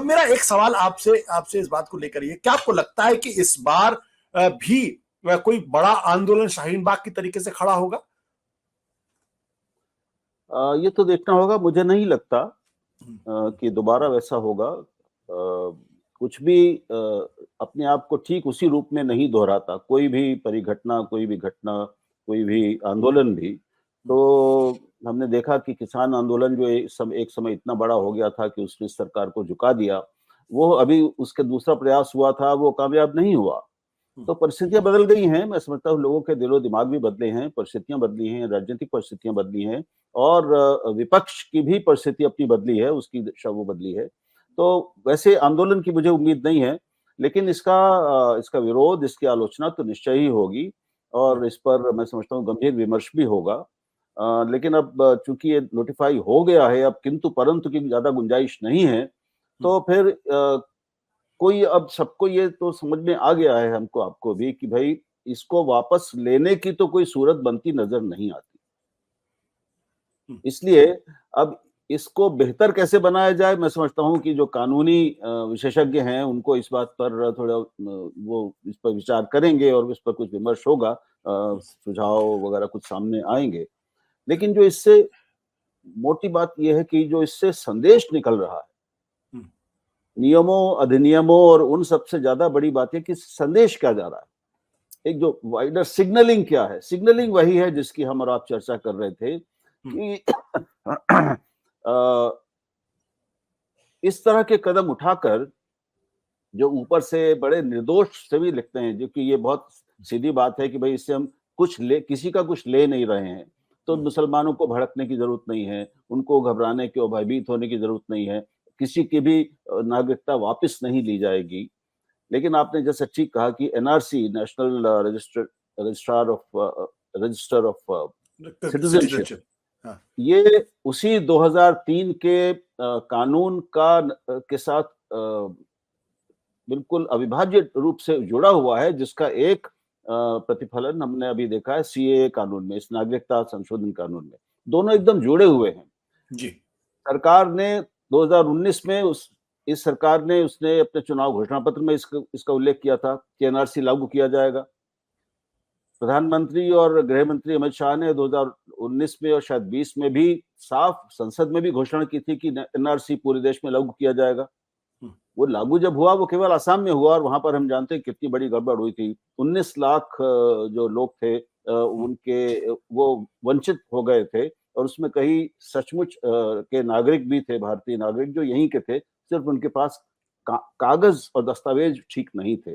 मेरा एक सवाल आपसे आपसे इस बात को लेकर, ये क्या आपको लगता है कि इस बार भी कोई बड़ा आंदोलन शाहीन बाग की तरीके से खड़ा होगा? ये तो देखना होगा। मुझे नहीं लगता कि दोबारा वैसा होगा। कुछ भी अपने आप को ठीक उसी रूप में नहीं दोहराता। कोई भी परिघटना, कोई भी घटना, कोई भी आंदोलन भी। तो हमने देखा कि किसान आंदोलन जो एक समय इतना बड़ा हो गया था कि उसने सरकार को झुका दिया, वो अभी उसके दूसरा प्रयास हुआ था, वो कामयाब नहीं हुआ। तो परिस्थितियां बदल गई हैं। मैं समझता हूँ लोगों के दिलो दिमाग भी बदले हैं, परिस्थितियां बदली हैं, राजनीतिक परिस्थितियां बदली हैं और विपक्ष की भी परिस्थिति अपनी बदली है, उसकी दिशा वो बदली है। तो वैसे आंदोलन की मुझे उम्मीद नहीं है, लेकिन इसका विरोध, इसकी आलोचना तो निश्चय ही होगी और इस पर मैं समझता हूँ गंभीर विमर्श भी होगा। लेकिन अब चूंकि ये नोटिफाई हो गया है, अब किंतु परंतु की ज्यादा गुंजाइश नहीं है, तो फिर कोई अब सबको ये तो समझ में आ गया है, हमको आपको भी, कि भाई इसको वापस लेने की तो कोई सूरत बनती नजर नहीं आती। इसलिए अब इसको बेहतर कैसे बनाया जाए, मैं समझता हूं कि जो कानूनी विशेषज्ञ हैं उनको इस बात पर थोड़ा वो इस पर विचार करेंगे और इस पर कुछ विमर्श होगा, सुझाव वगैरह कुछ सामने आएंगे। लेकिन जो इससे मोटी बात यह है कि जो इससे संदेश निकल रहा है, नियमों, अधिनियमों और उन सबसे ज्यादा बड़ी बात है कि संदेश क्या जा रहा है। एक जो वाइडर सिग्नलिंग क्या है, सिग्नलिंग वही है जिसकी हम और आप चर्चा कर रहे थे कि इस तरह के कदम उठाकर जो ऊपर से बड़े निर्दोष से भी लिखते हैं, जो कि ये बहुत सीधी बात है कि भाई इससे हम किसी का कुछ ले नहीं रहे हैं, तो मुसलमानों को भड़कने की जरूरत नहीं है, उनको घबराने की और भयभीत होने की जरूरत नहीं है, किसी की भी नागरिकता वापस नहीं ली जाएगी। लेकिन आपने जैसे ठीक कहा कि NRC, national register of citizenship, ये उसी 2003 के कानून के साथ बिल्कुल अविभाज्य रूप से जुड़ा हुआ है, जिसका एक प्रतिफलन हमने अभी देखा है सीएए कानून में, इस नागरिकता संशोधन कानून में। दोनों एकदम जुड़े हुए हैं जी। सरकार ने 2019 में इस सरकार ने उसने अपने चुनाव घोषणा पत्र में इसका उल्लेख किया था कि एनआरसी लागू किया जाएगा। प्रधानमंत्री और गृह मंत्री अमित शाह ने 2019 में और शायद 20 में भी साफ संसद में भी घोषणा की थी कि एनआरसी पूरे देश में लागू किया जाएगा। वो लागू जब हुआ, वो केवल असम में हुआ और वहां पर हम जानते हैं कितनी बड़ी गड़बड़ हुई थी। 19 लाख जो लोग थे उनके वो वंचित हो गए थे और उसमें कई सचमुच के नागरिक भी थे, भारतीय नागरिक जो यहीं के थे, सिर्फ उनके पास कागज और दस्तावेज ठीक नहीं थे।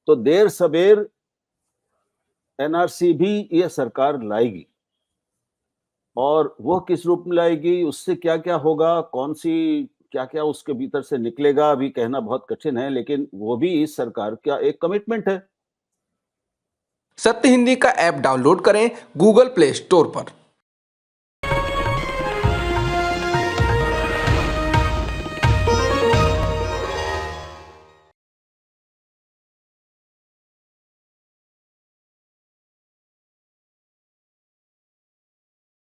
तो देर सबेर एनआरसी भी ये सरकार लाएगी और वो किस रूप में लाएगी, उससे क्या क्या होगा, क्या क्या उसके भीतर से निकलेगा, अभी कहना बहुत कठिन है, लेकिन वो भी इस सरकार का एक कमिटमेंट है। सत्य हिंदी का ऐप डाउनलोड करें गूगल प्ले स्टोर पर।